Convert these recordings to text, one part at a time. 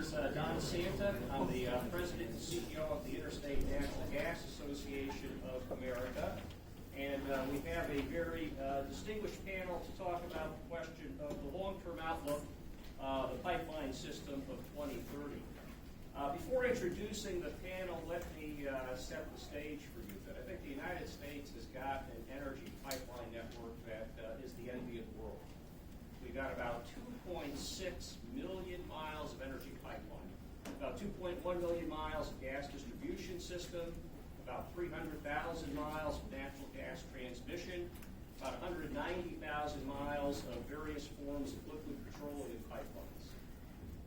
is Don Santa. I'm the President and CEO of the Interstate Natural Gas Association of America. And we have a very distinguished panel to talk about the question of the long-term outlook, the pipeline system of 2030. Before introducing the panel, let me set the stage for you. I think the United States has got an energy pipeline network that is the envy of the world. We've got about 2.6 million miles of energy pipeline, about 2.1 million miles of gas distribution system, about 300,000 miles of natural gas transmission, about 190,000 miles of various forms of liquid petroleum pipelines.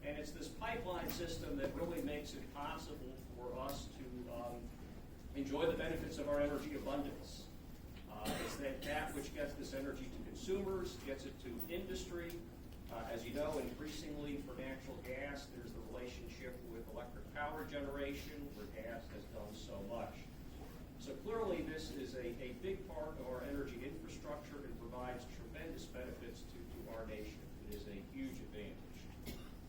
And it's this pipeline system that really makes it possible for us to enjoy the benefits of our energy abundance. It's that which gets this energy to consumers, gets it to industry. As you know, increasingly for natural gas, there's the relationship with electric power generation, where gas has done so much. So clearly this is a big part of our energy infrastructure and provides tremendous benefits to our nation. It is a huge advantage.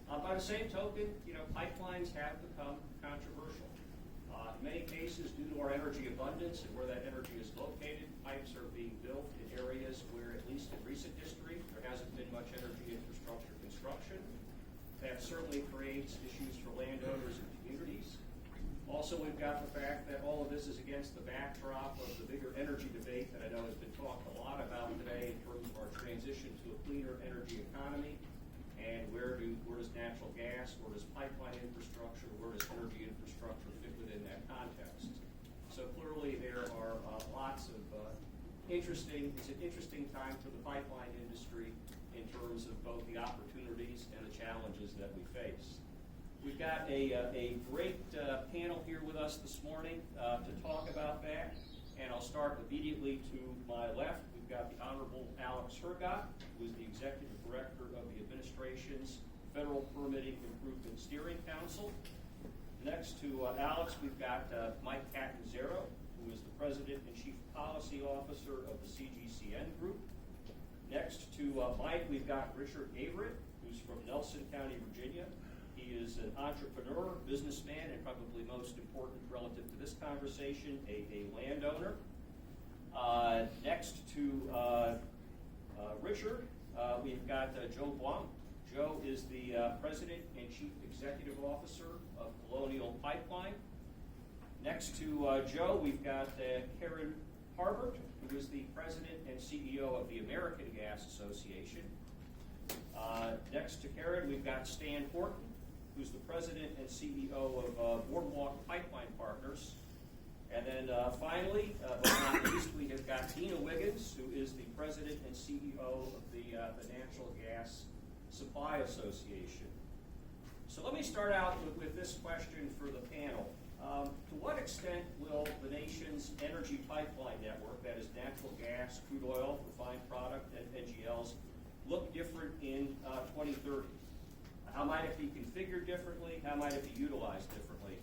By the same token, pipelines have become controversial. In many cases, due to our energy abundance and where that energy is located, pipes are being built in areas where, at least in recent history, there hasn't been much energy infrastructure construction. That certainly creates issues for landowners and communities. Also, we've got the fact that all of this is against the backdrop of the bigger energy debate that I know has been talked a lot about today in terms of our transition to a cleaner energy economy. And where does natural gas, where does pipeline infrastructure, where does energy infrastructure fit within that context? So clearly there are lots of it's an interesting time for the pipeline industry in terms of both the opportunities and the challenges that we face. We've got a great panel here with us this morning to talk about that, and I'll start immediately to my left. We've got the Honorable Alex Hergott, who is the Executive Director of the Administration's Federal Permitting Improvement Steering Council. Next to Alex, we've got Mike Catanzaro, who is the President and Chief Policy Officer of the CGCN Group. Next to Mike, we've got Richard Averitt, who's from Nelson County, Virginia. He is an entrepreneur, businessman, and probably most important relative to this conversation, a landowner. Next to Richard, we've got Joe Blum. Joe is the President and Chief Executive Officer of Colonial Pipeline. Next to Joe, we've got Karen Harbert, who is the President and CEO of the American Gas Association. Next to Karen, we've got Stan Horton, who's the President and CEO of Boardwalk Pipeline Partners. And then finally, but not least, we have got Dina Wiggins, who is the President and CEO of the Natural Gas Supply Association. So let me start out with this question for the panel. To what extent will the nation's energy pipeline network, that is natural gas, crude oil, refined product, and NGLs, look different in 2030? How might it be configured differently? How might it be utilized differently?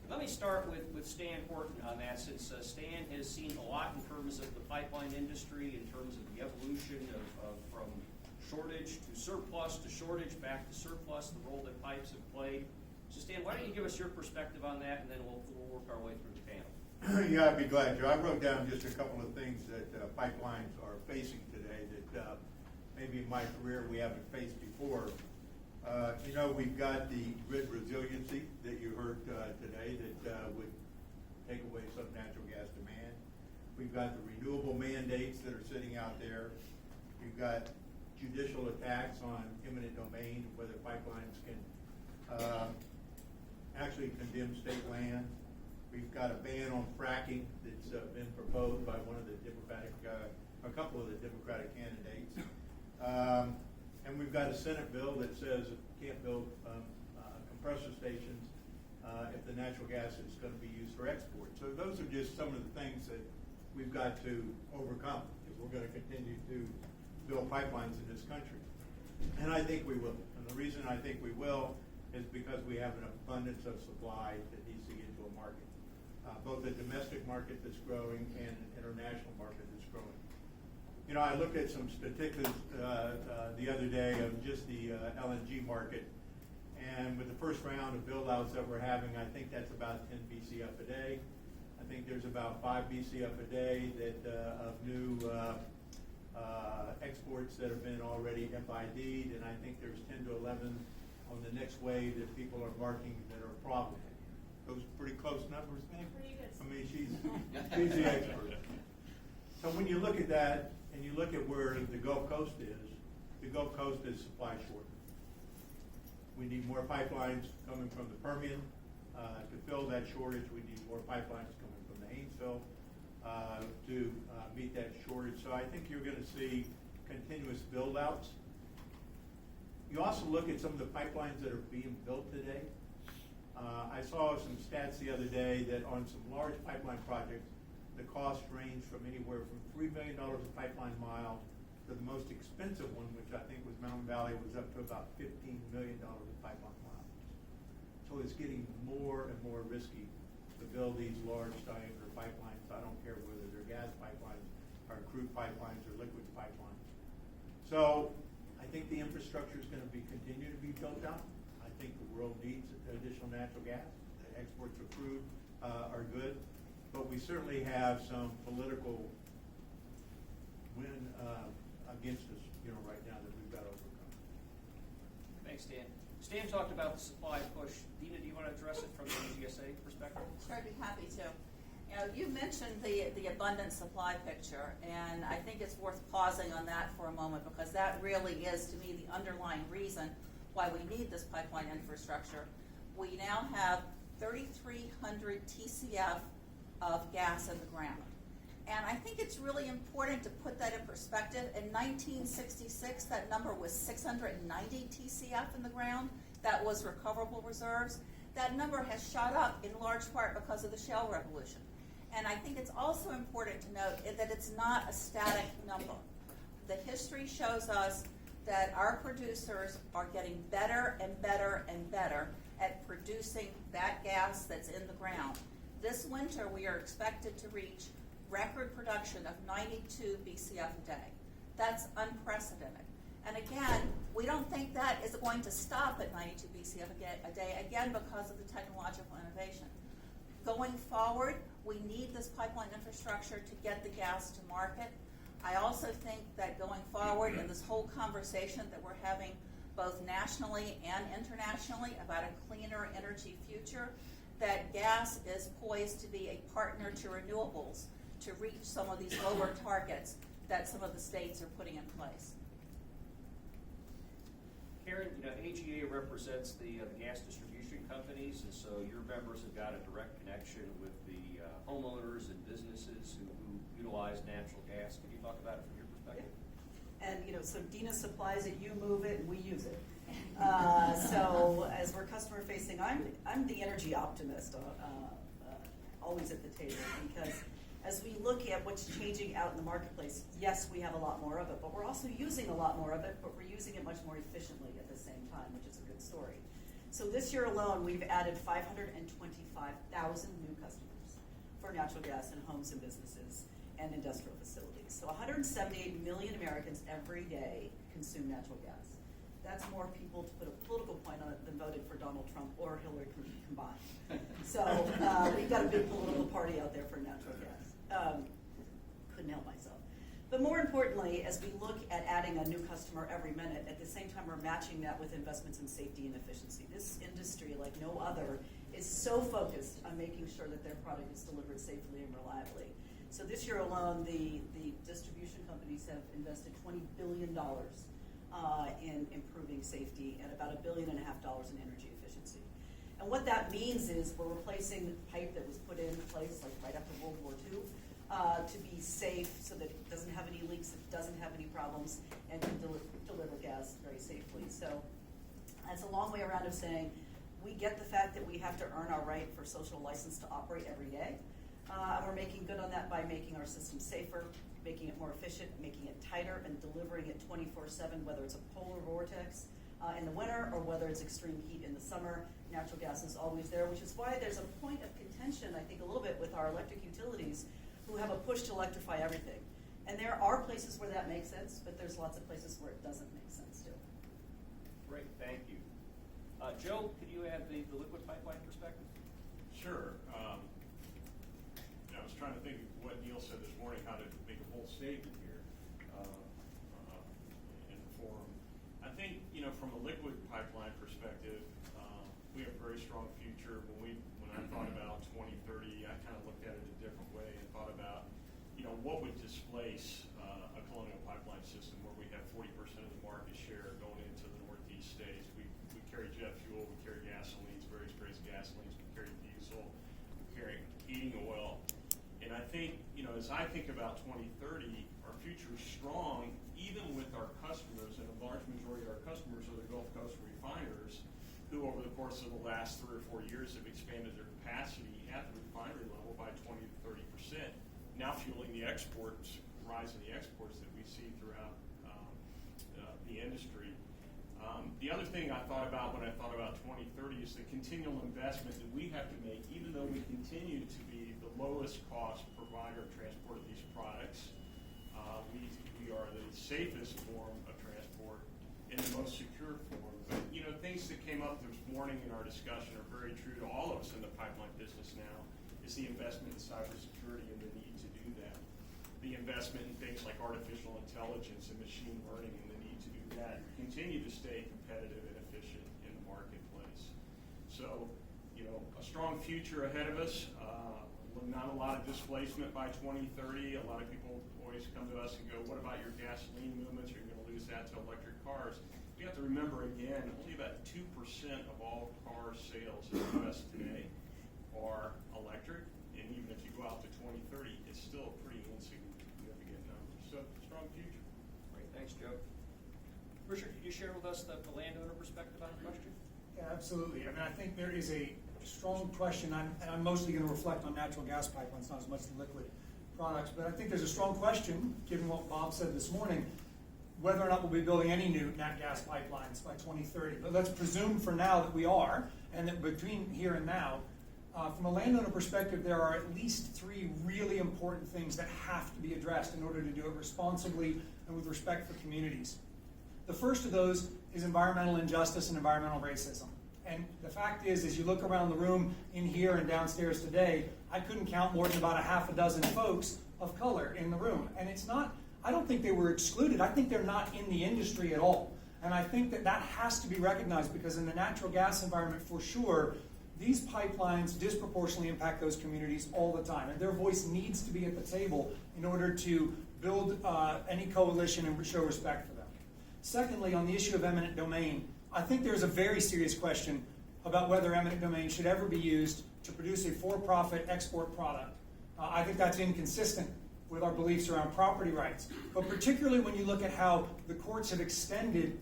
Let me start with Stan Horton on that, since Stan has seen a lot in terms of the pipeline industry, in terms of the evolution of from shortage to surplus to shortage back to surplus, the role that pipes have played. So Stan, why don't you give us your perspective on that, and then we'll work our way through the panel. Yeah, I'd be glad to. I wrote down just a couple of things that pipelines are facing today that maybe in my career we haven't faced before. We've got the grid resiliency that you heard today that would take away some natural gas demand. We've got the renewable mandates that are sitting out there. We've got judicial attacks on eminent domain, whether pipelines can actually condemn state land. We've got a ban on fracking that's been proposed by one of the a couple of the Democratic candidates. And we've got a Senate bill that says it can't build compressor stations if the natural gas is going to be used for export. So those are just some of the things that we've got to overcome if we're going to continue to build pipelines in this country. And I think we will. And the reason I think we will is because we have an abundance of supply that needs to get into a market, both a domestic market that's growing and an international market that's growing. I looked at some statistics the other day of just the LNG market, And with the first round of build-outs that we're having, I think that's about 10 BCF a day. I think there's about 5 BCF a day that of new exports that have been already FID'd, and I think there's 10 to 11 on the next wave that people are marking that are a problem. Those pretty close numbers, man? Pretty good. I mean, she's the expert. So when you look at that, and you look at where the Gulf Coast is supply short. We need more pipelines coming from the Permian to fill that shortage. We need more pipelines coming from the Haynesville to meet that shortage. So I think you're going to see continuous build-outs. You also look at some of the pipelines that are being built today. I saw some stats the other day that on some large pipeline projects, the cost range from anywhere from $3 million a pipeline mile to the most expensive one, which I think was Mountain Valley, was up to about $15 million a pipeline mile. So it's getting more and more risky to build these large diameter pipelines. I don't care whether they're gas pipelines or crude pipelines or liquid pipelines. So I think the infrastructure is going to continue to be built out. I think the world needs additional natural gas. The exports of crude are good, but we certainly have some political win against us, right now that we've got to overcome. Thanks, Dan. Stan talked about the supply push. Dina, do you want to address it from the GSA perspective? Sure, I'd be happy to. You mentioned the abundant supply picture, and I think it's worth pausing on that for a moment because that really is, to me, the underlying reason why we need this pipeline infrastructure. We now have 3,300 TCF of gas in the ground. And I think it's really important to put that in perspective. In 1966, that number was 690 TCF in the ground. That was recoverable reserves. That number has shot up in large part because of the shale revolution. And I think it's also important to note that it's not a static number. The history shows us that our producers are getting better and better and better at producing that gas that's in the ground. This winter, we are expected to reach record production of 92 BCF a day. That's unprecedented. And again, we don't think that is going to stop at 92 BCF a day, again, because of the technological innovation. Going forward, we need this pipeline infrastructure to get the gas to market. I also think that going forward in this whole conversation that we're having both nationally and internationally about a cleaner energy future, that gas is poised to be a partner to renewables to reach some of these lower targets that some of the states are putting in place. Karen, AGA represents the gas distribution companies, and so your members have got a direct connection with the homeowners and businesses who utilize natural gas. Can you talk about it from your perspective? And so Dina supplies it, you move it, and we use it. So as we're customer facing, I'm the energy optimist, always at the table, because as we look at what's changing out in the marketplace, yes, we have a lot more of it, but we're also using a lot more of it, but we're using it much more efficiently at the same time, which is a good story. So this year alone, we've added 525,000 new customers for natural gas in homes and businesses and industrial facilities. So 178 million Americans every day consume natural gas. That's more people, to put a political point on it, than voted for Donald Trump or Hillary Clinton combined. So we've got a big political party out there for natural gas. Couldn't help myself. But more importantly, as we look at adding a new customer every minute, at the same time we're matching that with investments in safety and efficiency. This industry, like no other, is so focused on making sure that their product is delivered safely and reliably. So this year alone, the distribution companies have invested $20 billion in improving safety and about $1.5 billion in energy efficiency. And what that means is we're replacing the pipe that was put in place like right after World War II to be safe so that it doesn't have any leaks, it doesn't have any problems, and can deliver gas very safely. So that's a long way around of saying we get the fact that we have to earn our right for social license to operate every day. And we're making good on that by making our system safer, making it more efficient, making it tighter, and delivering it 24/7, whether it's a polar vortex in the winter or whether it's extreme heat in the summer. Natural gas is always there, which is why there's a point of contention, I think, a little bit with our electric utilities who have a push to electrify everything. And there are places where that makes sense, but there's lots of places where it doesn't make sense too. Great, thank you. Joe, could you add the liquid pipeline perspective? Sure. I was trying to think of what Neil said this morning, how to make a bold statement here in the forum. I think, from a liquid pipeline perspective, we have a very strong future. When I thought about 2030, I kind of looked at it a different way and thought about, what would displace a colonial pipeline system where we have 40% of the market share going into the Northeast states. We carry jet fuel, we carry gasolines, various grades of gasolines, we carry diesel, we carry heating oil. And I think, as I think about 2030, our future is strong, even with our customers, and a large majority of our customers are the Gulf Coast refiners, who over the course of the last 3 or 4 years have expanded their capacity at the refinery level by 20 to 30%, now fueling the exports, rise in the exports that we see throughout the industry. The other thing I thought about when I thought about 2030 is the continual investment that we have to make, even though we continue to be the lowest cost provider of transport of these products. We are the safest form of transport and the most secure form. But, things that came up this morning in our discussion are very true to all of us in the pipeline business now, is the investment in cybersecurity and the need to do that. The investment in things like artificial intelligence and machine learning and the need to do that, continue to stay competitive and efficient in the marketplace. So, a strong future ahead of us. Not a lot of displacement by 2030. A lot of people always come to us and go, what about your gasoline movements? Are you going to lose that to electric cars? You have to remember, again, only about 2% of all car sales in the U.S. today are electric. And even if you go out to 2030, it's still a pretty insignificant number. So, strong future. Great, thanks, Joe. Richard, could you share with us the landowner perspective on the question? Yeah, absolutely. I think there is a strong question, and I'm mostly going to reflect on natural gas pipelines, not as much the liquid products, but I think there's a strong question, given what Bob said this morning, whether or not we'll be building any new nat gas pipelines by 2030. But let's presume for now that we are, and that between here and now, from a landowner perspective, there are at least 3 really important things that have to be addressed in order to do it responsibly and with respect for communities. The first of those is environmental injustice and environmental racism. And the fact is, as you look around the room in here and downstairs today, I couldn't count more than about a half a dozen folks of color in the room. And it's not, I don't think they were excluded. I think they're not in the industry at all. And I think that that has to be recognized, because in the natural gas environment, for sure, these pipelines disproportionately impact those communities all the time. And their voice needs to be at the table in order to build any coalition and show respect for them. Secondly, on the issue of eminent domain, I think there's a very serious question about whether eminent domain should ever be used to produce a for-profit export product. I think that's inconsistent with our beliefs around property rights. But particularly when you look at how the courts have extended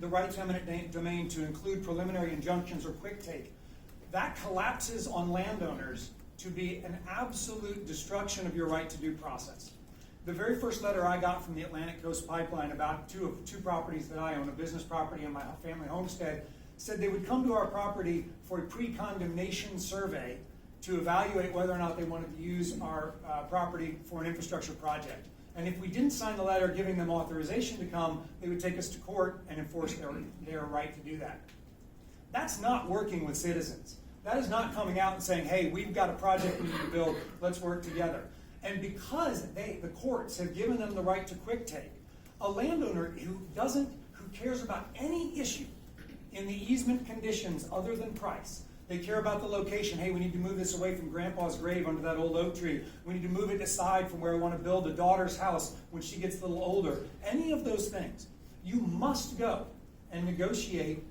the right to eminent domain to include preliminary injunctions or quick take, that collapses on landowners to be an absolute destruction of your right to due process. The very first letter I got from the Atlantic Coast Pipeline about two properties that I own, a business property and my family homestead, said they would come to our property for a pre-condemnation survey to evaluate whether or not they wanted to use our property for an infrastructure project. And if we didn't sign the letter giving them authorization to come, they would take us to court and enforce their right to do that. That's not working with citizens. That is not coming out and saying, hey, we've got a project we need to build, let's work together. And because the courts have given them the right to quick take, a landowner who cares about any issue in the easement conditions other than price, they care about the location. Hey, we need to move this away from Grandpa's grave under that old oak tree. We need to move it aside from where I want to build a daughter's house when she gets a little older. Any of those things, you must go and negotiate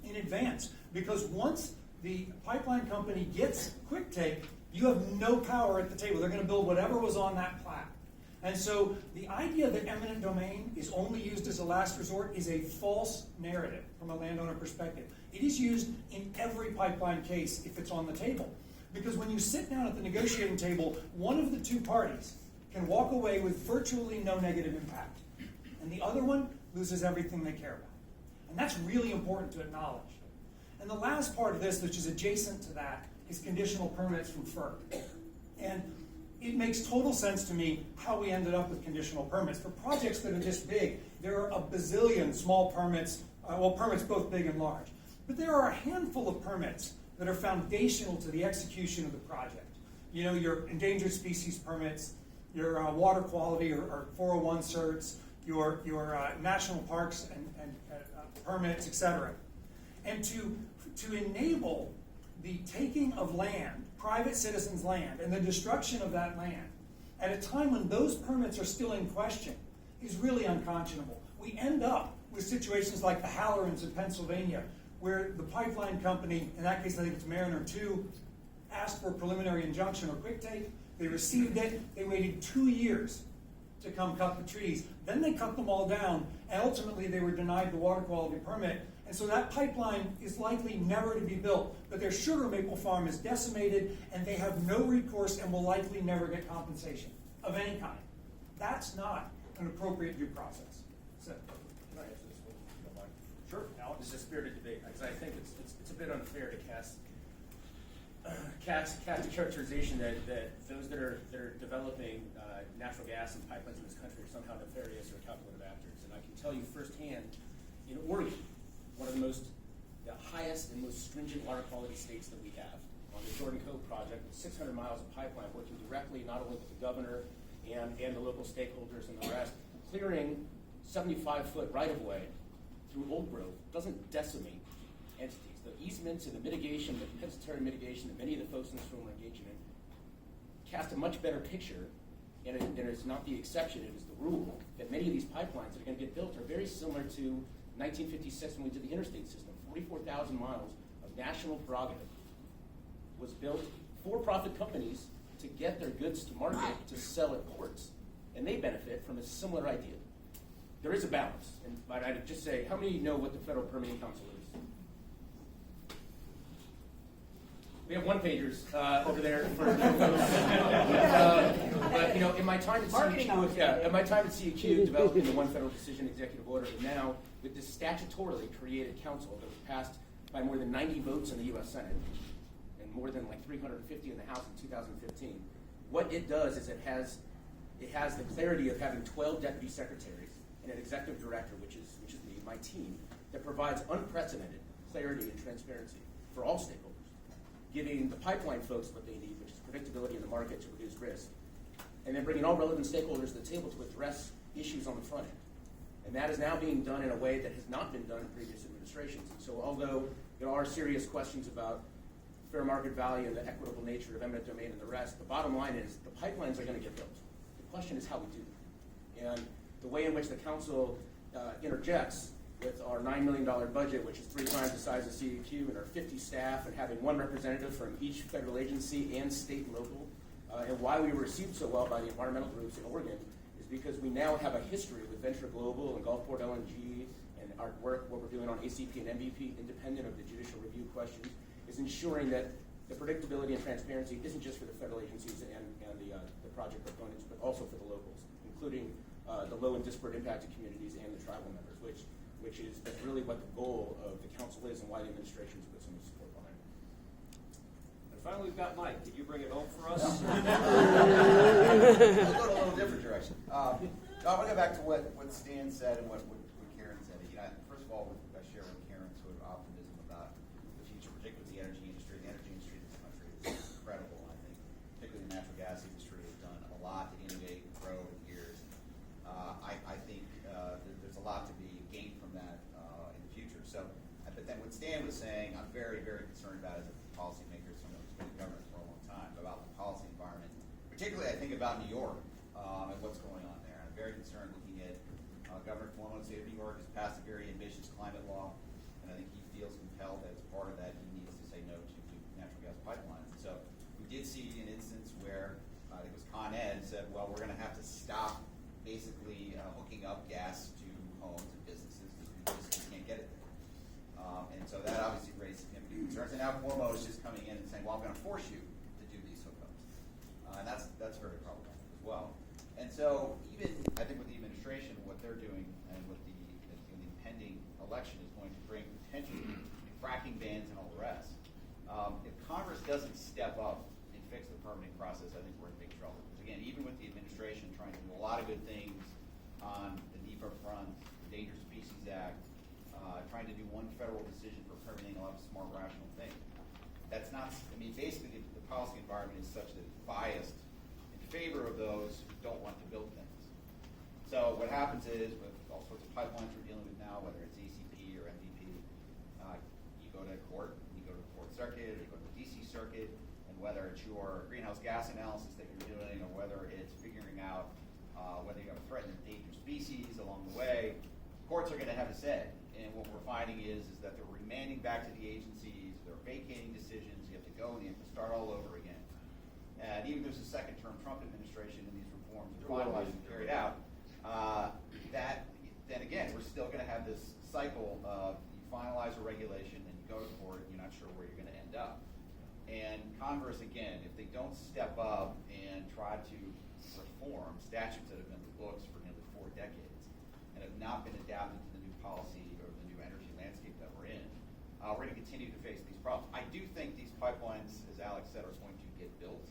in advance. Because once the pipeline company gets quick take, you have no power at the table. They're going to build whatever was on that plat. And so the idea that eminent domain is only used as a last resort is a false narrative from a landowner perspective. It is used in every pipeline case if it's on the table. Because when you sit down at the negotiating table, one of the two parties can walk away with virtually no negative impact. And the other one loses everything they care about. And that's really important to acknowledge. And the last part of this, which is adjacent to that, is conditional permits from FERC. And it makes total sense to me how we ended up with conditional permits. For projects that are this big, there are a bazillion small permits, permits both big and large. But there are a handful of permits that are foundational to the execution of the project. You know, your endangered species permits, your water quality or 401 certs, your national parks and permits, etc. And to enable the taking of land, private citizens' land, and the destruction of that land at a time when those permits are still in question is really unconscionable. We end up with situations like the Hallorans in Pennsylvania, where the pipeline company, in that case I think it's Mariner 2, asked for a preliminary injunction or quick take. They received it. They waited 2 years to come cut the trees. Then they cut them all down, and ultimately they were denied the water quality permit. And so that pipeline is likely never to be built. But their sugar maple farm is decimated, and they have no recourse and will likely never get compensation of any kind. That's not an appropriate due process. So, Can I answer this one? if you don't mind? Sure, Alex. This is a spirited debate, because I think it's a bit unfair to cast a characterization that those that are developing natural gas and pipelines in this country are somehow nefarious or calculative actors. And I can tell you firsthand, in Oregon, one of the highest and most stringent water quality states that we have, on the Jordan Cove project, with 600 miles of pipeline, working directly not only with the governor and the local stakeholders and the rest, clearing 75-foot right-of-way through Old Grove doesn't decimate entities. The easements and the mitigation, the compensatory mitigation that many of the folks in this room are engaging in, cast a much better picture, and it's not the exception, it is the rule, that many of these pipelines that are going to get built are very similar to 1956 when we did the interstate system. 44,000 miles of national prerogative was built for profit companies to get their goods to market to sell at ports, and they benefit from a similar idea. There is a balance, and I'd just say, how many know what the Federal Permitting Council is? We have one-pagers over there for but you know, in my time at CEQ, developing the One Federal Decision Executive Order, and now with this statutorily created council that was passed by more than 90 votes in the U.S. Senate and more than like 350 in the House in 2015, what it does is it has the clarity of having 12 deputy secretaries and an executive director, which is me, my team, that provides unprecedented clarity and transparency for all stakeholders, giving the pipeline folks what they need, which is predictability in the market to reduce risk, and then bringing all relevant stakeholders to the table to address issues on the front end. And that is now being done in a way that has not been done in previous administrations. And so although there are serious questions about fair market value and the equitable nature of eminent domain and the rest, the bottom line is the pipelines are going to get built. The question is how we do them. And the way in which the council interjects with our $9 million budget, which is 3 times the size of CEQ, and our 50 staff, and having one representative from each federal agency and state and local, and why we were received so well by the environmental groups in Oregon is because we now have a history with Venture Global and Gulfport LNG and our work, what we're doing on ACP and MVP, independent of the judicial review questions, is ensuring that the predictability and transparency isn't just for the federal agencies and the project proponents, but also for the locals, including the low and disparate impacted communities and the tribal members, which is really what the goal of the council is and why the administration has put so much support behind it. And finally, we've got Mike. Did you bring it home for us? I'll go a little different direction. I want to go back to what Stan said and what Karen said. You know, first of all, I share with Karen's sort of optimism about the future, particularly the energy industry. The energy industry in this country is incredible, I think. Particularly the natural gas industry has done a lot to innovate and grow in years. I think there's a lot to be gained from that in the future. So, but then what Stan was saying, I'm very, very concerned about as a policymaker, someone who's been in government for a long time, about the policy environment. Particularly, I think about New York and what's going on there. I'm very concerned looking at Governor Cuomo in the state of New York has passed a very ambitious climate law, and I think he feels compelled that as part of that he needs to say no to natural gas pipelines. And so we did see an instance where I think it was Con Ed said, well, we're going to have to stop basically hooking up gas to homes and businesses because we just can't get it there. And so that obviously raised significant concerns. And now Cuomo is just coming in and saying, well, I'm going to force you to do these hookups. And that's very problematic as well. And so even, I think with the administration, what they're doing and with the impending election is going to bring potentially fracking bans and all the rest. If Congress doesn't step up and fix the permitting process, I think we're in big trouble. Because again, even with the administration trying to do a lot of good things on the NEPA front, the Endangered Species Act, trying to do one federal decision for permitting a lot smart, rational thing. That's not, I mean, basically the policy environment is such that it's biased in favor of those who don't want to build things. So what happens is, with all sorts of pipelines we're dealing with now, whether it's ACP or MVP, you go to court, you go to the court circuit, you go to the DC circuit, and whether it's your greenhouse gas analysis that you're doing, or whether it's figuring out whether you have a threatened endangered species along the way, courts are going to have a say. And what we're finding is that they're remanding back to the agencies, they're vacating decisions, you have to go and you have to start all over again. And even if there's a second-term Trump administration and these reforms are finalized and carried out, then again, we're still going to have this cycle of you finalize a regulation and you go to court and you're not sure where you're going to end up. And Congress, again, if they don't step up and try to reform statutes that have been in the books for nearly 4 decades and have not been adapted to the new policy or the new energy landscape that we're in, we're going to continue to face these problems. I do think these pipelines, as Alex said, are going to get built.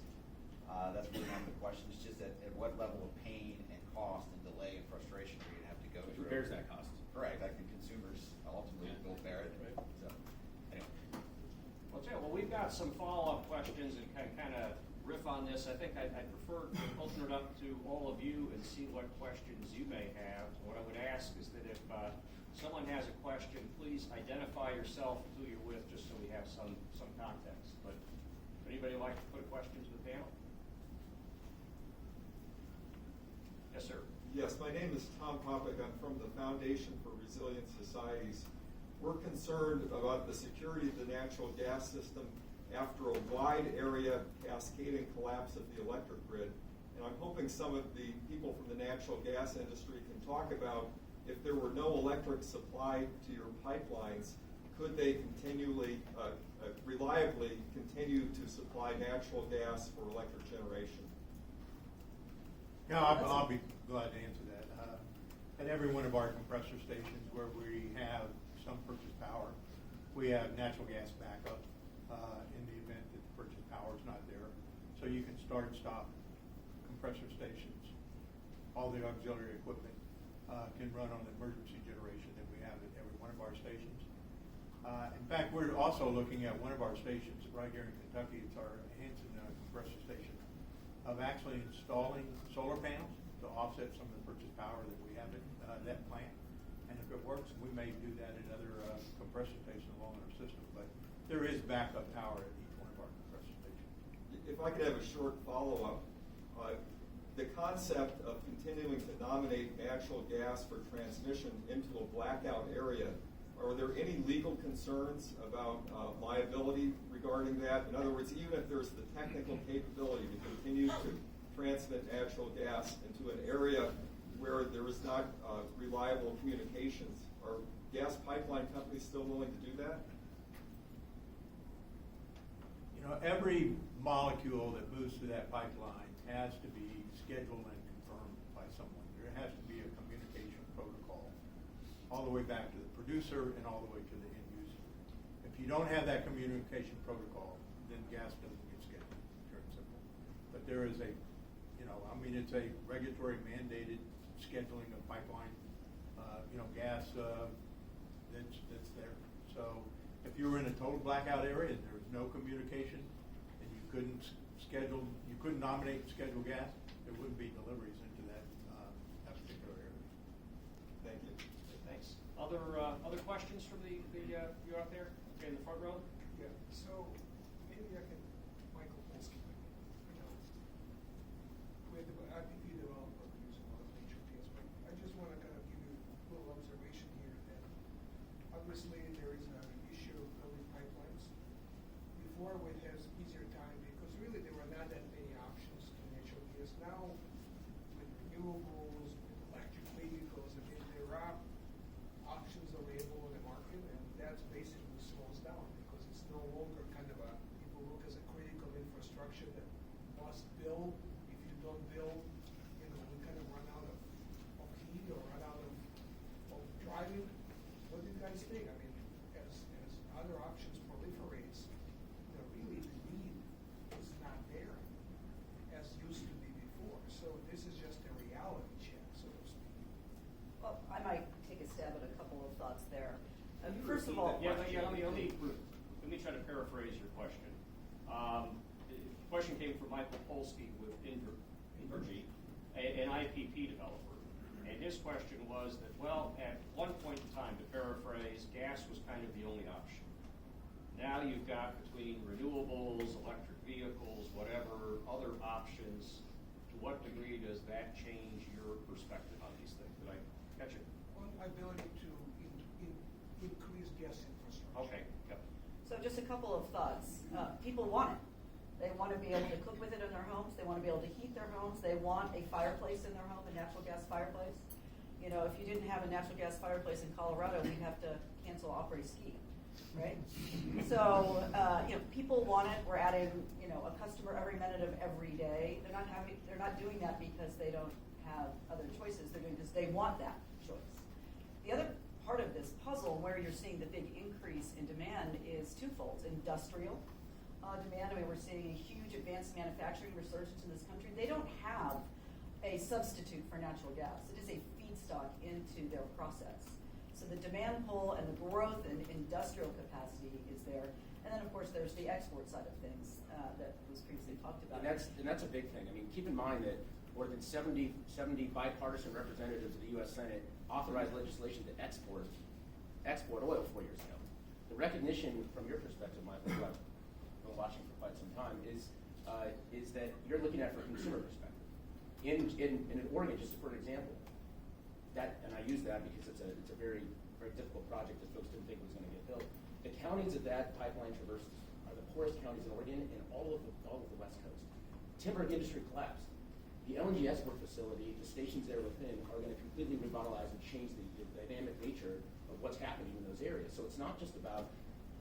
That's really not the question. It's just at what level of pain and cost and delay and frustration are you going to have to go through? Who bears that cost? Correct. I think consumers ultimately will bear it. Right. So, anyway. Well, we've got some follow-up questions and kind of riff on this. I think I'd prefer to open it up to all of you and see what questions you may have. What I would ask is that if someone has a question, please identify yourself and who you're with, just so we have some context. But would anybody like to put a question to the panel? Yes, sir. Yes, my name is Tom Popick. I'm from the Foundation for Resilient Societies. We're concerned about the security of the natural gas system after a wide area cascading collapse of the electric grid. And I'm hoping some of the people from the natural gas industry can talk about, if there were no electric supply to your pipelines, could they reliably continue to supply natural gas for electric generation? Yeah, I'll be glad to answer that. At every one of our compressor stations where we have some purchased power, we have natural gas backup in the event that the purchased power is not there. So you can start and stop compressor stations. All the auxiliary equipment can run on the emergency generation that we have at every one of our stations. In fact, we're also looking at one of our stations right here in Kentucky. It's our Hanson compressor station, of actually installing solar panels to offset some of the purchased power that we have at that plant. And if it works, we may do that at other compressor stations along our system. But there is backup power at each one of our compressor stations. If I could have a short follow-up. The concept of continuing to nominate natural gas for transmission into a blackout area, are there any legal concerns about liability regarding that? In other words, even if there's the technical capability to continue to transmit natural gas into an area where there is not reliable communications, are gas pipeline companies still willing to do that? You know, every molecule that moves through that pipeline has to be scheduled and confirmed by someone. There has to be a communication protocol all the way back to the producer and all the way to the end user. If you don't have that communication protocol, then gas doesn't get scheduled, pure and simple. But there is it's a regulatory mandated scheduling of pipeline, gas that's there. So if you were in a total blackout area and there was no communication and you couldn't nominate and schedule gas, there wouldn't be deliveries into that particular area. Thank you. Thanks. Other questions from the you out there? Okay, in the front row. Yeah. So maybe I can, Michael Polsky, with the IPP developer using a lot of nature gas, but I just want to kind of give you a little observation here that obviously there is an issue of building pipelines. Before we had easier time because really there were not that many options to natural gas. Now with renewables, with electric vehicles, I mean there are options available in the market, and that's basically slows down because it's no longer kind of people look as a critical infrastructure that must build. If you don't build, we kind of run out of heat or run out of driving. What do you guys think? I mean, as other options proliferates, really the need is not there as used to be before. So this is just a reality check, so to speak. Well, I might take a stab at a couple of thoughts there. First of all, let me paraphrase your question. The question came from Michael Polsky with EnVision, an IPP developer. And his question was that, well, at one point in time, to paraphrase, gas was kind of the only option. Now you've got between renewables, electric vehicles, whatever, other options. To what degree does that change your perspective on these things? Did I catch it? On my ability to increase gas infrastructure. Okay, yep. So just a couple of thoughts. People want it. They want to be able to cook with it in their homes. They want to be able to heat their homes. They want a fireplace in their home, a natural gas fireplace. You know, if you didn't have a natural gas fireplace in Colorado, we'd have to cancel après-ski, right? So, you know, people want it. We're adding, you know, a customer every minute of every day. They're not doing that because they don't have other choices. They're doing it because they want that choice. The other part of this puzzle where you're seeing the big increase in demand is twofold. Industrial demand. I mean, we're seeing a huge advanced manufacturing resurgence in this country. They don't have a substitute for natural gas. It is a feedstock into their process. So the demand pull and the growth in industrial capacity is there. And then, of course, there's the export side of things that was previously talked about. And that's a big thing. I mean, keep in mind that more than 70 bipartisan representatives of the U.S. Senate authorized legislation to export oil 4 years ago. The recognition from your perspective, Michael, who I've been watching for quite some time, is that you're looking at it from a consumer perspective. In Oregon, just for an example, and I use that because it's a very, very difficult project that folks didn't think was going to get built. The counties that pipeline traverses are the poorest counties in Oregon and all of the West Coast. Timber industry collapsed. The LNG export facility, the stations there within, are going to completely revitalize and change the dynamic nature of what's happening in those areas. So it's not just about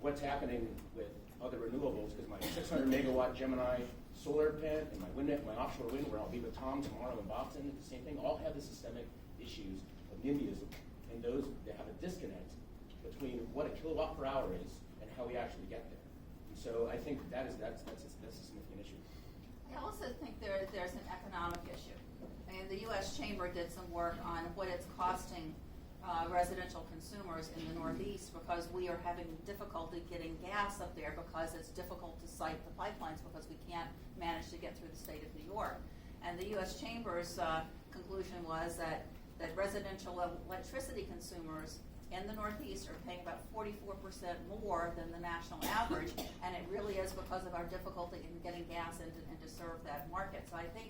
what's happening with other renewables, because my 600 megawatt Gemini solar plant and my offshore wind, where I'll be with Tom tomorrow in Boston, the same thing, all have the systemic issues of NIMBYism, and those that have a disconnect between what a kilowatt per hour is and how we actually get there. And so I think that's a significant issue. I also think there's an economic issue. And the U.S. Chamber did some work on what it's costing residential consumers in the Northeast, because we are having difficulty getting gas up there because it's difficult to site the pipelines because we can't manage to get through the state of New York. And the U.S. Chamber's conclusion was that residential electricity consumers in the Northeast are paying about 44% more than the national average, and it really is because of our difficulty in getting gas and to serve that market. So I think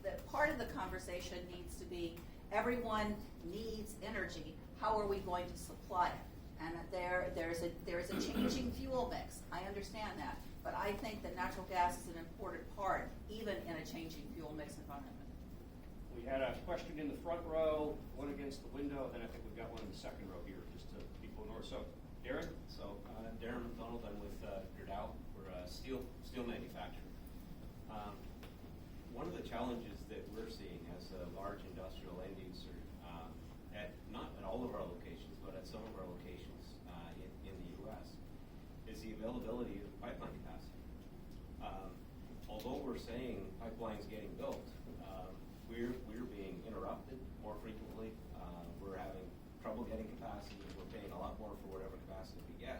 that part of the conversation needs to be everyone needs energy. How are we going to supply it? And there's a changing fuel mix. I understand that, but I think that natural gas is an important part, even in a changing fuel mix environment. We had a question in the front row, one against the window, and then I think we've got one in the second row here, just to people north. So, Darren? So, Darren McDonald, I'm with Gerdau. We're a steel manufacturer. One of the challenges that we're seeing as a large industrial end user, not at all of our locations, but at some of our locations in the U.S., is the availability of pipeline capacity. Although we're saying pipelines getting built, we're being interrupted more frequently. We're having trouble getting capacity. We're paying a lot more for whatever capacity we get,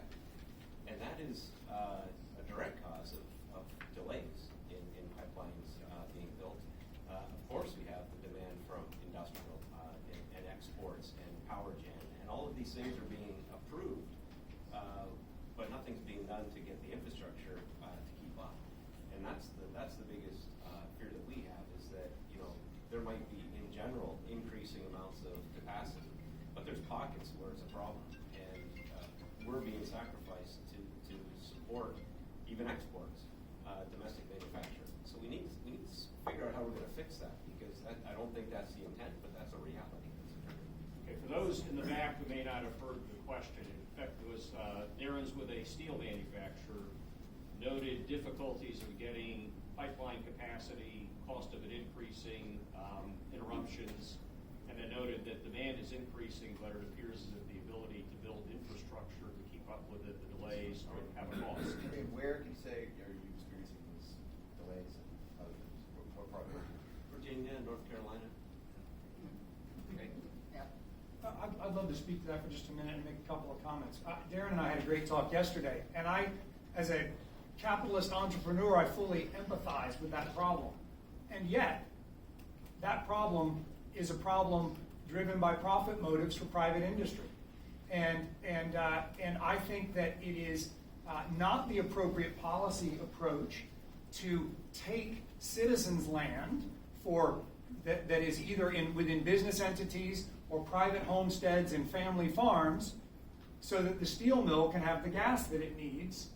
and that is a direct cause of delays in pipelines being built. Of course, we have the demand from industrial and exports and power gen, and all of these things are being approved, but nothing's being done to get the infrastructure to keep up. And that's the biggest fear that we have, is that there might be in general increasing amounts of capacity, but there's pockets where it's a problem, and we're being sacrificed to support even exports, domestic manufacturing. So we need to figure out how we're going to fix that, because I don't think that's the intent, but that's a reality. Okay, for those in the back who may not have heard the question, in fact, it was Darren's with a steel manufacturer, noted difficulties of getting pipeline capacity, cost of it increasing, interruptions, and then noted that demand is increasing, but it appears as if the ability to build infrastructure to keep up with it, the delays, would have a cost. I mean, where can you say are you experiencing these delays and other things? What part of it? Virginia, North Carolina. Okay. Yeah. I'd love to speak to that for just a minute and make a couple of comments. Darren and I had a great talk yesterday, and I as a capitalist entrepreneur, I fully empathize with that problem. And yet, that problem is a problem driven by profit motives for private industry. And I think that it is not the appropriate policy approach to take citizens' land that is either within business entities or private homesteads and family farms, so that the steel mill can have the gas that it needs,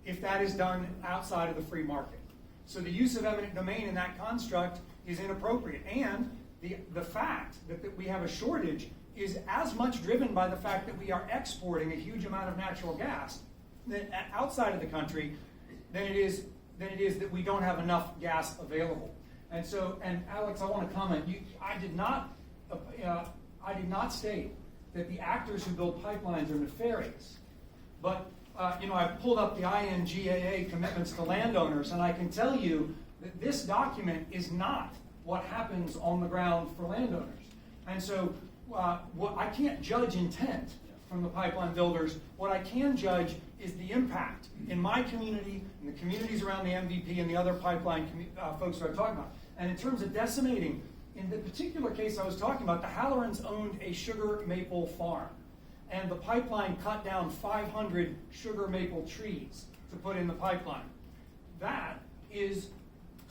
if that is done outside of the free market. So the use of eminent domain in that construct is inappropriate. And the fact that we have a shortage is as much driven by the fact that we are exporting a huge amount of natural gas outside of the country than it is that we don't have enough gas available. And so, and Alex, I want to comment. I did not state that the actors who build pipelines are nefarious. But I pulled up the INGAA commitments to landowners, and I can tell you that this document is not what happens on the ground for landowners. And so, I can't judge intent from the pipeline builders. What I can judge is the impact in my community, in the communities around the MVP, and the other pipeline folks that I'm talking about. And in terms of decimating, in the particular case I was talking about, the Hallorans owned a sugar maple farm. And the pipeline cut down 500 sugar maple trees to put in the pipeline. That is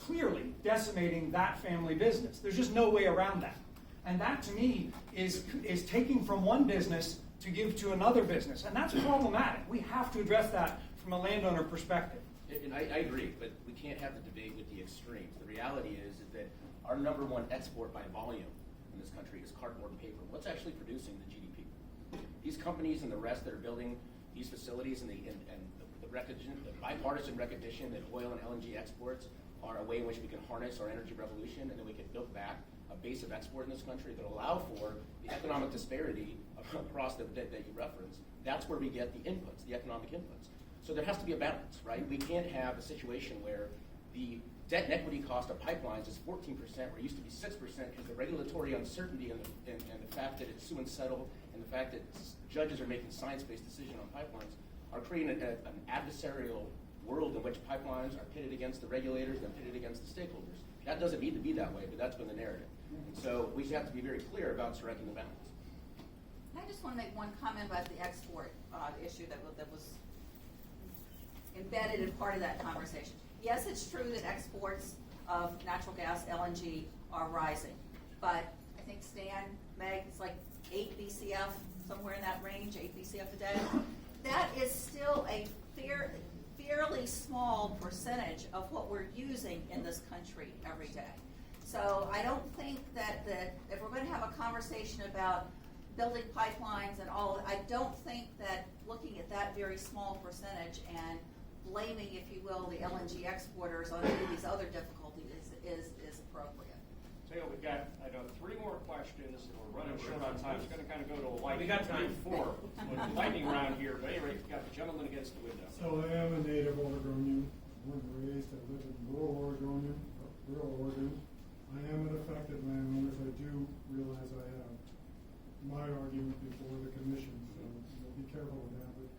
clearly decimating that family business. There's just no way around that. And that, to me, is taking from one business to give to another business. And that's problematic. We have to address that from a landowner perspective. And I agree, but we can't have the debate with the extremes. The reality is that our number one export by volume in this country is cardboard and paper. What's actually producing the GDP? These companies and the rest that are building these facilities and the bipartisan recognition that oil and LNG exports are a way in which we can harness our energy revolution, and then we can build back a base of export in this country that will allow for the economic disparity across that you referenced. That's where we get the inputs, the economic inputs. So there has to be a balance, right? We can't have a situation where the debt and equity cost of pipelines is 14%, where it used to be 6%, because the regulatory uncertainty and the fact that it's sue and settle, and the fact that judges are making science-based decisions on pipelines are creating an adversarial world in which pipelines are pitted against the regulators and pitted against the stakeholders. That doesn't need to be that way, but that's been the narrative. And so we have to be very clear about striking the balance. I just want to make one comment about the export issue that was embedded in part of that conversation. Yes, it's true that exports of natural gas, LNG, are rising. But I think Stan, Meg, it's like 8 BCF, somewhere in that range, 8 BCF a day. That is still a fairly small percentage of what we're using in this country every day. So I don't think that if we're going to have a conversation about building pipelines and all, I don't think that looking at that very small percentage and blaming, if you will, the LNG exporters on any of these other difficulties is appropriate. So we've got, 3 more questions, and we're running short on time. It's going to kind of go to a lightning. We got time. 4 lightning round here, but anyway, we've got the gentleman against the window. So I am a native Oregonian, born and raised. I live in rural Oregon. I am an affected landowner, so I do realize I have my argument before the commission, so be careful with that. But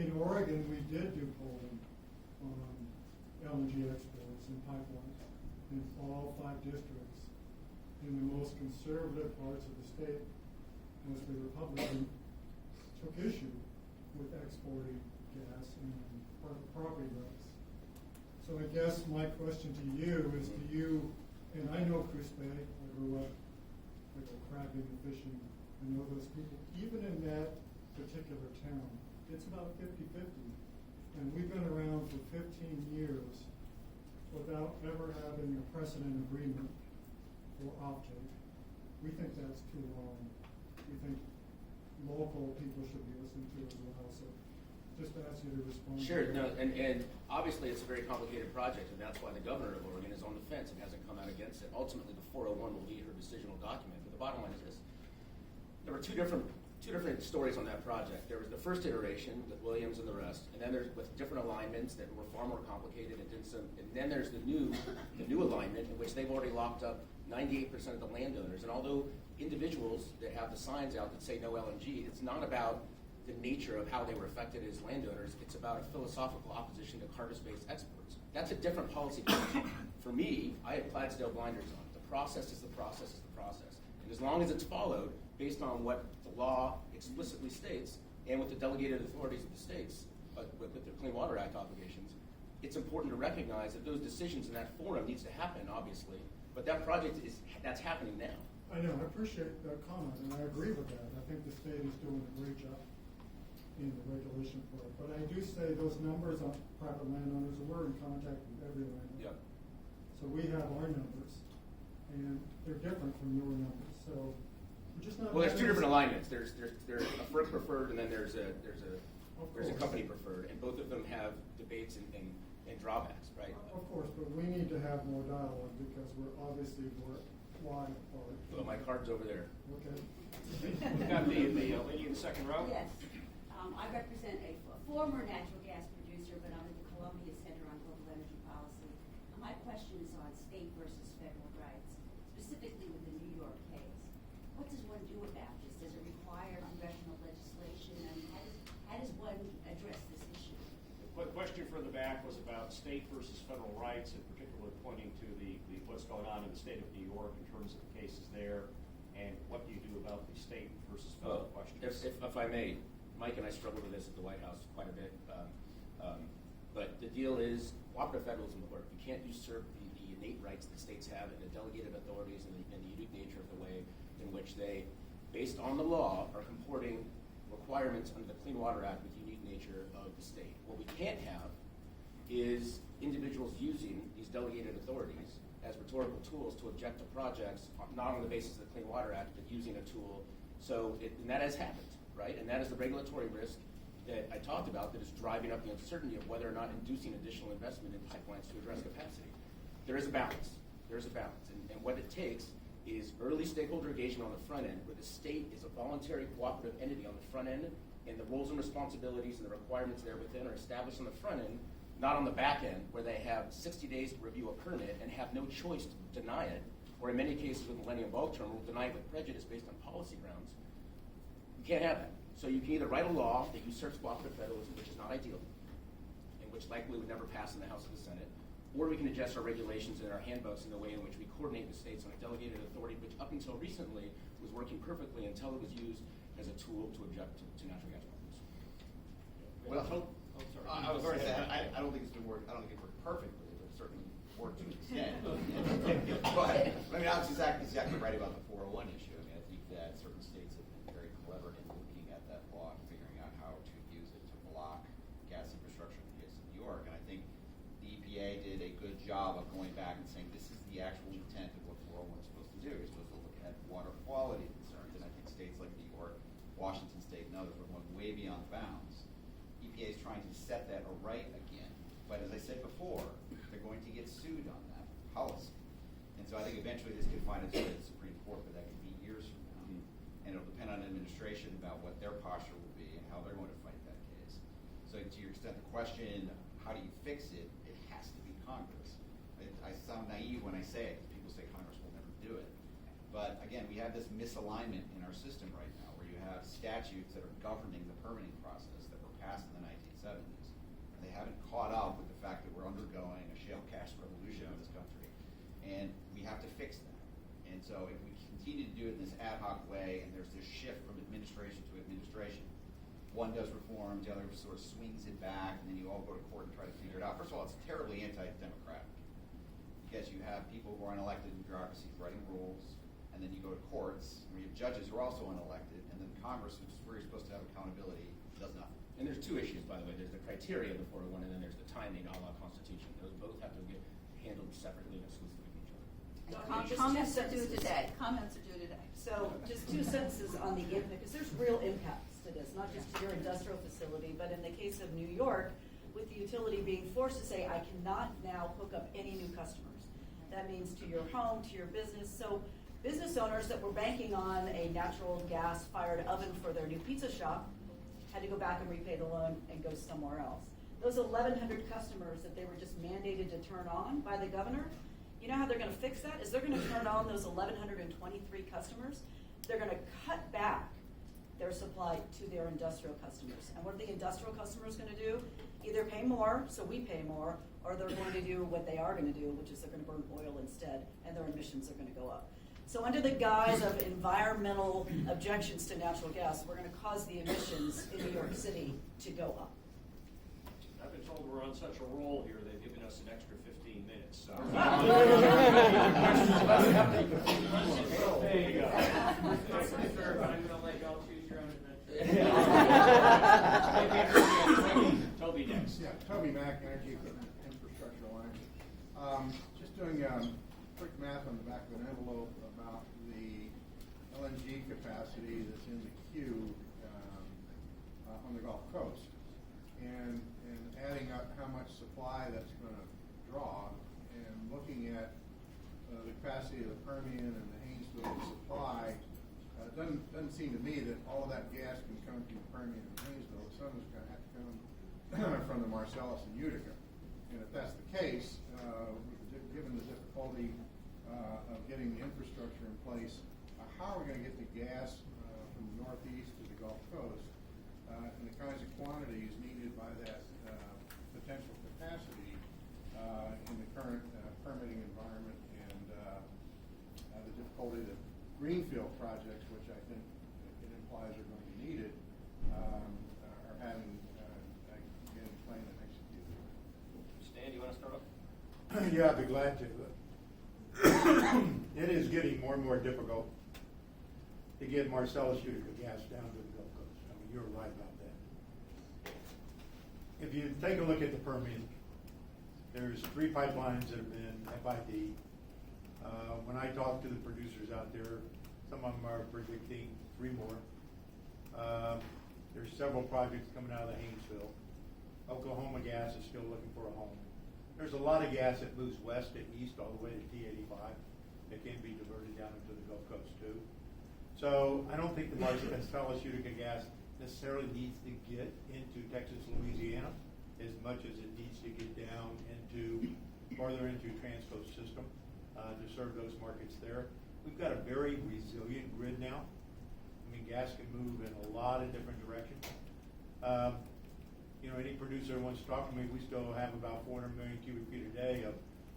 in Oregon, we did do polling on LNG exports and pipelines in all 5 districts. In the most conservative parts of the state, mostly Republican, took issue with exporting gas and property rights. So I guess my question to you is, and I know Coos Bay, I grew up, I go crabbing and fishing, I know those people. Even in that particular town, it's about 50-50. And we've been around for 15 years without ever having a precedent agreement for offtake. We think that's too long. We think local people should be listened to as well. So just to ask you to respond. Sure, and obviously it's a very complicated project, and that's why the governor of Oregon is on the fence and hasn't come out against it. Ultimately, the 401 will be her decisional document, but the bottom line is this. There were two different stories on that project. There was the first iteration with Williams and the rest, and then there's with different alignments that were far more complicated and then there's the new alignment in which they've already locked up 98% of the landowners. And although individuals that have the signs out that say no LNG, it's not about the nature of how they were affected as landowners. It's about a philosophical opposition to carbon-based exports. That's a different policy position. For me, I have Clydesdale blinders on. The process is the process is the process. And as long as it's followed based on what the law explicitly states and with the delegated authorities of the states, with the Clean Water Act obligations, it's important to recognize that those decisions in that forum needs to happen, obviously. But that project that's happening now. I know, I appreciate that comment, and I agree with that. I think the state is doing a great job in the regulation for it. But I do say those numbers on private landowners, we're in contact with every landowner. Yep. So we have our numbers, and they're different from your numbers. So we're just not. Well, there's two having different this- alignments. There's a FERC preferred, and then there's a course. company preferred, and both of them have debates and drawbacks, right? Of course, but we need to have more dialogue because we're obviously wide apart. Well, my card's over there. Okay. We've got the lady in the second row. Yes. I represent a former natural gas producer, but I'm at the Columbia Center on Global Energy Policy. My question is on state versus federal rights, specifically with the New York case. What does one do about this? Does it require congressional legislation? I mean, how does one address this issue? The question for the back was about state versus federal rights, in particular pointing to the what's going on in the state of New York in terms of the cases there, and what do you do about the state versus federal questions? If I may, Mike and I struggled with this at the White House quite a bit. But the deal is, cooperative federalism will work. You can't usurp the innate rights that states have and the delegated authorities and the unique nature of the way in which they, based on the law, are comporting requirements under the Clean Water Act with the unique nature of the state. What we can't have is individuals using these delegated authorities as rhetorical tools to object to projects, not on the basis of the Clean Water Act, but using a tool. And that has happened, right? And that is the regulatory risk that I talked about that is driving up the uncertainty of whether or not inducing additional investment in pipelines to address capacity. There is a balance. There's a balance. And what it takes is early stakeholder engagement on the front end, where the state is a voluntary cooperative entity on the front end, and the roles and responsibilities and the requirements there within are established on the front end, not on the back end, where they have 60 days to review a permit and have no choice to deny it, or in many cases with Millennium Bulk Terminal, deny it with prejudice based on policy grounds. You can't have that. So you can either write a law that usurps cooperative federalism, which is not ideal, and which likely would never pass in the House or the Senate, or we can adjust our regulations and our handbooks in the way in which we coordinate the states on a delegated authority, which up until recently was working perfectly until it was used as a tool to object to natural gas markets. Well, sorry. I was going to say, I don't think it's been worked. I don't think it worked perfectly, but it certainly worked to an extent. But I mean, I was exactly right about the 401 issue. I mean, I think that certain states have been very clever in looking at that law and figuring out how to use it to block gas infrastructure in the case of New York. And I think the EPA did a good job of going back and saying this is the actual intent of what 401 is supposed to do. You're supposed to look at water quality concerns, and I think states like New York, Washington State, and others are going way beyond bounds. EPA is trying to set that right again, but as I said before, they're going to get sued on that policy. And so I think eventually this could find its way to the Supreme Court, but that could be years from now. And it'll depend on administration about what their posture will be and how they're going to fight that case. So to your extent, the question, how do you fix it? It has to be Congress. I sound naive when I say it, because people say Congress will never do it. But again, we have this misalignment in our system right now, where you have statutes that are governing the permitting process that were passed in the 1970s. And they haven't caught up with the fact that we're undergoing a shale gas revolution in this country. And we have to fix that. And so if we continue to do it in this ad hoc way, and there's this shift from administration to administration, one does reform, the other sort of swings it back, and then you all go to court and try to figure it out. First of all, it's terribly anti-democratic, because you have people who are unelected in bureaucracies writing rules, and then you go to courts where you have judges who are also unelected, and then Congress, which is where you're supposed to have accountability, does nothing. And there's two issues, by the way. There's the criteria of the 401, and then there's the timing a la Constitution. Those both have to get handled separately and exclusively with each other. Comments are due today. Comments are due today. So just two sentences on the impact, because there's real impacts to this, not just to your industrial facility, but in the case of New York, with the utility being forced to say, I cannot now hook up any new customers. That means to your home, to your business. So business owners that were banking on a natural gas-fired oven for their new pizza shop had to go back and repay the loan and go somewhere else. Those 1,100 customers that they were just mandated to turn on by the governor, you know how they're going to fix that? Is they're going to turn on those 1,123 customers. They're going to cut back their supply to their industrial customers. And what are the industrial customers gonna do? Either pay more, so we pay more, or they're going to do what they are gonna do, which is they're gonna burn oil instead, and their emissions are gonna go up. So under the guise of environmental objections to natural gas, we're gonna cause the emissions in New York City to go up. I've been told we're on such a roll here, they've given us an extra 15 minutes, so. There you go. Sir, I'm gonna let y'all choose your own adventure. Toby next. Yeah, Toby Mack, Energy Equipment Infrastructure Alliance. Just doing quick math on the back of an envelope about the LNG capacity that's in the queue on the Gulf Coast, and adding up how much supply that's going to draw, and looking at the capacity of the Permian and the Haynesville supply. It doesn't seem to me that all of that gas can come from the Permian and Haynesville. Some is going to have to come from the Marcellus and Utica. And if that's the case, given the difficulty of getting the infrastructure in place, how are we going to get the gas from the Northeast to the Gulf Coast and the kinds of quantities needed by that potential capacity in the current permitting environment and the difficulty that greenfield projects, which I think it implies are going to be needed, are having getting planned and executed. Stan, do you want to start off? Yeah, I'd be glad to. It is getting more and more difficult to get Marcellus Utica gas down to the Gulf Coast. I mean, you're right about that. If you take a look at the Permian, there's 3 pipelines that have been FID. When I talk to the producers out there, some of them are predicting 3 more. There's several projects coming out of the Haynesville. Oklahoma gas is still looking for a home. There's a lot of gas that moves west and east all the way to T85 that can be diverted down into the Gulf Coast too. So I don't think the Marcellus Utica gas necessarily needs to get into Texas, Louisiana as much as it needs to get down into farther into Transco's system to serve those markets there. We've got a very resilient grid now. I mean, gas can move in a lot of different directions. Any producer that wants to talk to me, we still have about 400 million cubic feet a day of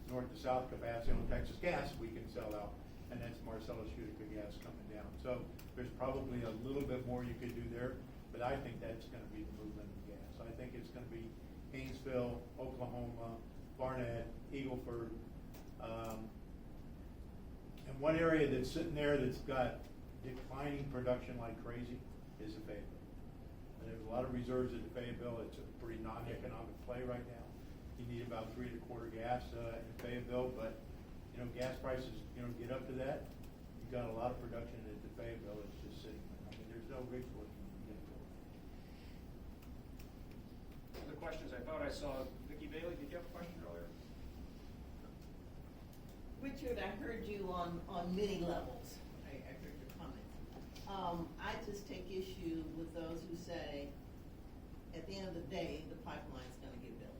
north to south capacity on Texas gas we can sell out, and that's Marcellus Utica gas coming down. So there's probably a little bit more you could do there, but I think that's going to be the movement of gas. I think it's going to be Haynesville, Oklahoma, Barnett, Eagle Ford, and one area that's sitting there that's got declining production like crazy is the Fayetteville. And there's a lot of reserves at the Fayetteville. It's a pretty non-economic play right now. You need about 3 1/4 gas in Fayetteville, but gas prices get up to that. You've got a lot of production at the Fayetteville. It's just sitting there. I mean, there's no rigs looking to get it going. Other questions? I thought I saw Vicki Bailey. Did you have a question earlier? Richard, I heard you on many levels. I heard your comments. I just take issue with those who say, at the end of the day, the pipeline's going to get built.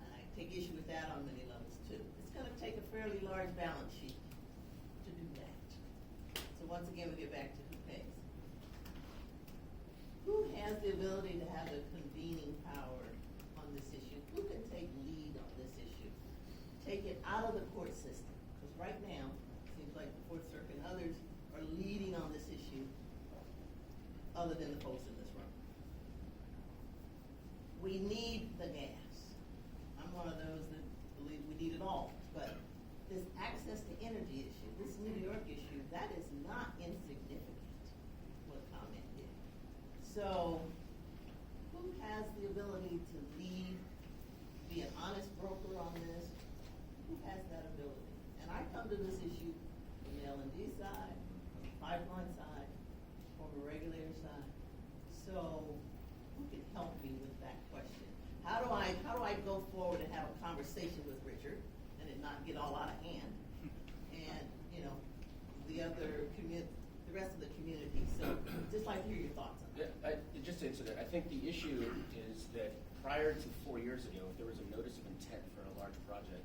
I take issue with that on many levels too. It's going to take a fairly large balance sheet to do that. So once again, we get back to who pays. Who has the ability to have the convening power on this issue? Who can take lead on this issue? Take it out of the court system, because right now, it seems like the Fourth Circuit and others are leading on this issue other than the folks in this room. We need the gas. I'm one of those that believe we need it all, but this access to energy issue, this New York issue, that is not insignificant, what comment did. So, who has the ability to lead, be an honest broker on this? Who has that ability? And I come to this issue from the L&D side, from the pipeline side, from the regulator side. So who can help me with that question? How do I go forward and have a conversation with Richard and it not get all out of hand? And the rest of the community. So just like to hear your thoughts on that. Just to answer that, I think the issue is that prior to 4 years ago, if there was a notice of intent for a large project,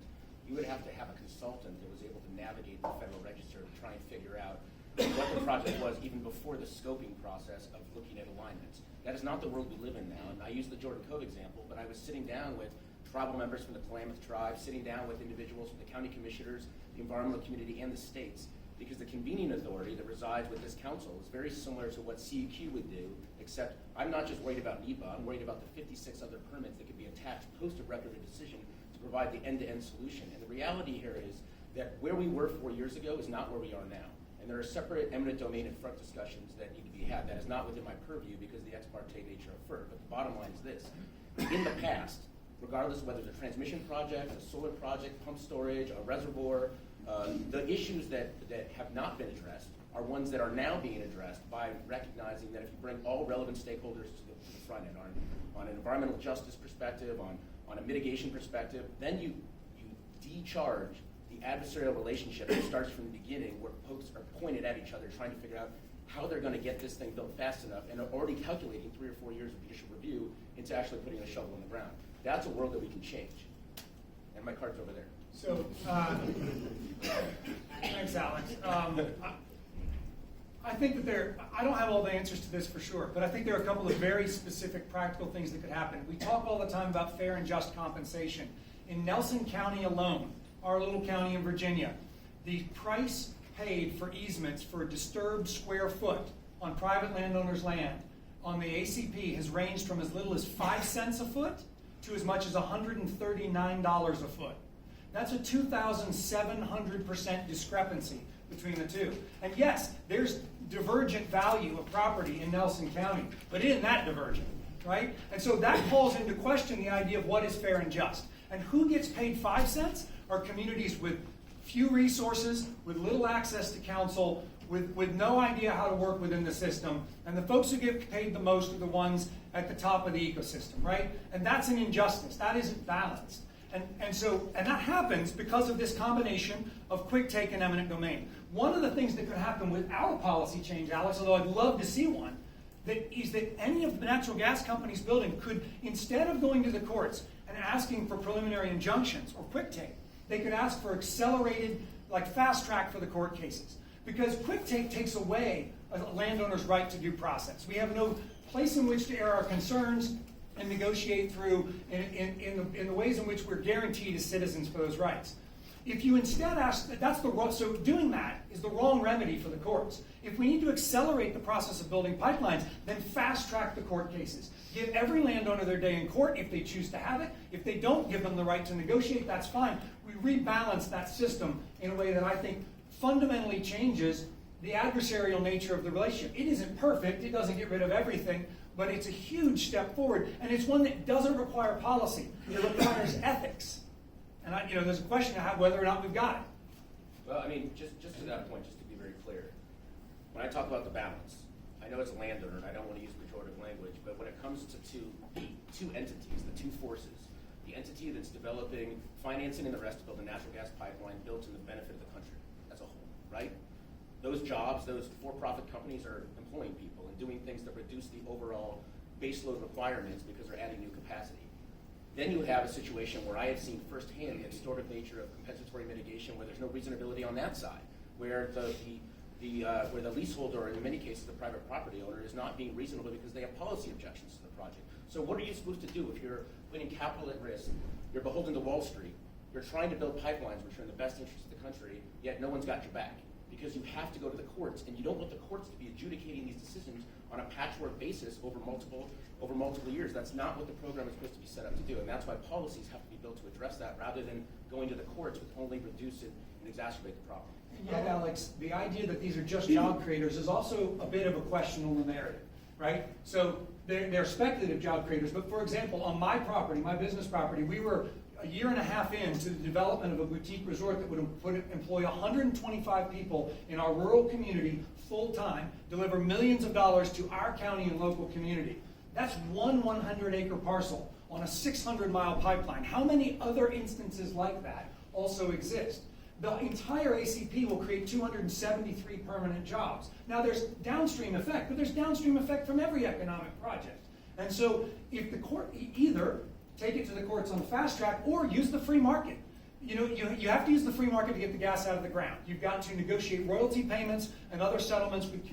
you would have to have a consultant that was able to navigate the Federal Register to try and figure out what the project was even before the scoping process of looking at alignments. That is not the world we live in now. And I used the Jordan Cove example, but I was sitting down with tribal members from the Klamath tribe, sitting down with individuals from the county commissioners, the environmental community, and the states, because the convening authority that resides with this council is very similar to what CEQ would do, except I'm not just worried about NEPA, I'm worried about the 56 other permits that could be attached post a record of decision to provide the end-to-end solution. And the reality here is that where we were 4 years ago is not where we are now. And there are separate eminent domain and FERC discussions that need to be had. That is not within my purview because of the ex parte nature of FERC. But the bottom line is this. In the past, regardless of whether it's a transmission project, a solar project, pump storage, a reservoir, the issues that have not been addressed are ones that are now being addressed by recognizing that if you bring all relevant stakeholders to the front end, on an environmental justice perspective, on a mitigation perspective, then you decharge the adversarial relationship that starts from the beginning where folks are pointed at each other trying to figure out how they're going to get this thing built fast enough and are already calculating 3 or 4 years of judicial review into actually putting a shovel in the ground. That's a world that we can change. And my card's over there. So, thanks, Alex. I think that I don't have all the answers to this for sure, but I think there are a couple of very specific practical things that could happen. We talk all the time about fair and just compensation. In Nelson County alone, our little county in Virginia, the price paid for easements for a disturbed square foot on private landowners' land on the ACP has ranged from as little as 5 cents a foot to as much as $139 a foot. That's a 2,700% discrepancy between the two. And yes, there's divergent value of property in Nelson County, but it isn't that divergent, right? And so that calls into question the idea of what is fair and just. And who gets paid 5 cents are communities with few resources, with little access to counsel, with no idea how to work within the system. And the folks who get paid the most are the ones at the top of the ecosystem, right? And that's an injustice. That isn't balanced. And that happens because of this combination of quick take and eminent domain. One of the things that could happen without a policy change, Alex, although I'd love to see one, is that any of the natural gas companies building could, instead of going to the courts and asking for preliminary injunctions or quick take, they could ask for accelerated, like fast track for the court cases. Because quick take takes away a landowner's right to due process. We have no place in which to air our concerns and negotiate through in the ways in which we're guaranteed as citizens for those rights. If you instead ask, so doing that is the wrong remedy for the courts. If we need to accelerate the process of building pipelines, then fast track the court cases. Give every landowner their day in court if they choose to have it. If they don't give them the right to negotiate, that's fine. We rebalance that system in a way that I think fundamentally changes the adversarial nature of the relationship. It isn't perfect, it doesn't get rid of everything, but it's a huge step forward, and it's one that doesn't require policy. It requires ethics. And there's a question of whether or not we've got it. Well, I mean, just to that point, just to be very clear, when I talk about the balance, I know it's a landowner, and I don't want to use pejorative language, but when it comes to two entities, the two forces, the entity that's developing, financing, and the rest to build a natural gas pipeline built in the benefit of the country as a whole, right? Those jobs, those for-profit companies are employing people and doing things that reduce the overall baseload requirements because they're adding new capacity. Then you have a situation where I have seen firsthand the extortive nature of compensatory mitigation where there's no reasonability on that side, where the leaseholder, or in many cases the private property owner, is not being reasonable because they have policy objections to the project. So what are you supposed to do if you're putting capital at risk, you're beholden to Wall Street, you're trying to build pipelines which are in the best interest of the country, yet no one's got your back? Because you have to go to the courts, and you don't want the courts to be adjudicating these decisions on a patchwork basis over multiple years. That's not what the program is supposed to be set up to do, and that's why policies have to be built to address that rather than going to the courts, which only reduce it and exacerbate the problem. And yet, Alex, the idea that these are just job creators is also a bit of a question on the narrative, right? So they're speculative job creators, but for example, on my property, my business property, we were a year and a half into the development of a boutique resort that would employ 125 people in our rural community full-time, deliver millions of dollars to our county and local community. That's one 100-acre parcel on a 600-mile pipeline. How many other instances like that also exist? The entire ACP will create 273 permanent jobs. Now there's downstream effect, but there's downstream effect from every economic project. And so if the court either take it to the courts on the fast track or use the free market. You have to use the free market to get the gas out of the ground. You've got to negotiate royalty payments and other settlements with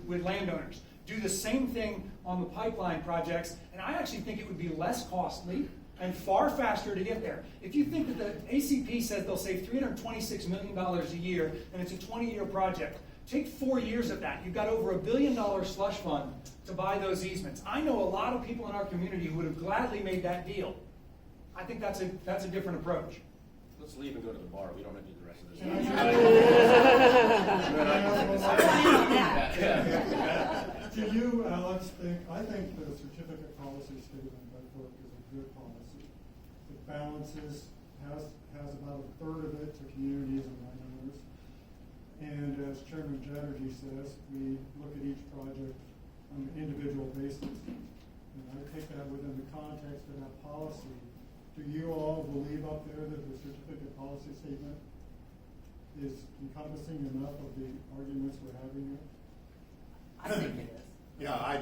with landowners. Do the same thing on the pipeline projects, and I actually think it would be less costly and far faster to get there. If you think that the ACP says they'll save $326 million a year, and it's a 20-year project, take 4 years of that. You've got over $1 billion slush fund to buy those easements. I know a lot of people in our community who would have gladly made that deal. I think that's a different approach. Let's leave and go to the bar. We don't have to do the rest of this. Do you, Alex, I think the certificate policy statement by FERC is a good policy. It balances, has about a third of it to communities and landowners. And as Chairman Chatterjee says, we look at each project on an individual basis. And I take that within the context of that policy. Do you all believe up there that the certificate policy statement is encompassing enough of the arguments we're having here? I think it is. Yeah, I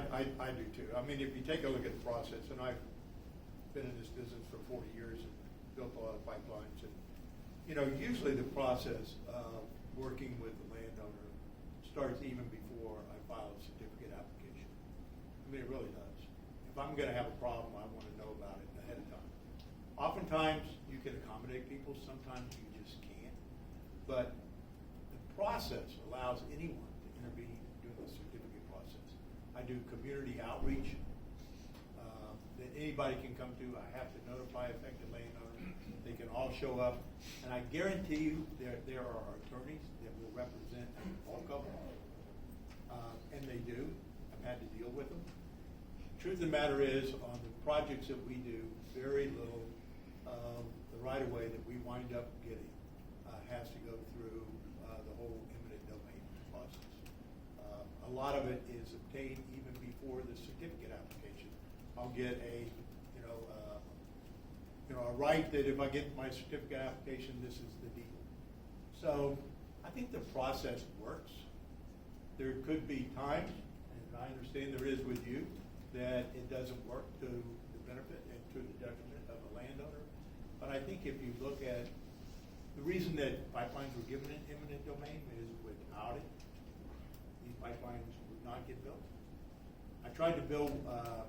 do too. I mean, if you take a look at the process, and I've been in this business for 40 years and built a lot of pipelines, and usually the process of working with the landowner starts even before I file a certificate application. I mean, it really does. If I'm going to have a problem, I want to know about it ahead of time. Oftentimes, you can accommodate people. Sometimes you just can't. But the process allows anyone to intervene during the certificate process. I do community outreach that anybody can come to. I have to notify affected landowners. They can all show up. And I guarantee you there are attorneys that will represent the bulk of them. And they do. I've had to deal with them. Truth of the matter is, on the projects that we do, very little of the right-of-way that we wind up getting has to go through the whole eminent domain process. A lot of it is obtained even before the certificate application. I'll get a right that if I get my certificate application, this is the deal. So I think the process works. There could be times, and I understand there is with you, that it doesn't work to the benefit and to the detriment of a landowner. But I think if you look at the reason that pipelines were given in eminent domain is without it, these pipelines would not get built. I tried to build a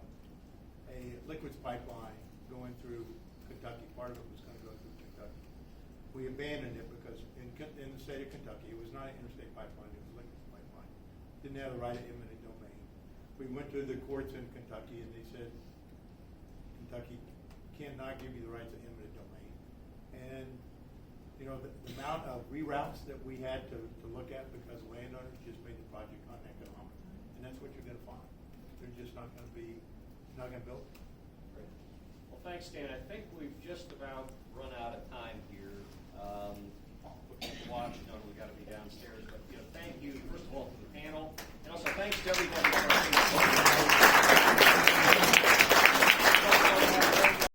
liquids pipeline going through Kentucky. Part of it was going to go through Kentucky. We abandoned it because in the state of Kentucky, it was not an interstate pipeline, it was a liquids pipeline. Didn't have the right of eminent domain. We went to the courts in Kentucky and they said, Kentucky cannot give you the rights of eminent domain. And the amount of reroutes that we had to look at because landowners just made the project uneconomic. And that's what you're going to find. They're just not going to build it. Well, thanks, Dan. I think we've just about run out of time here.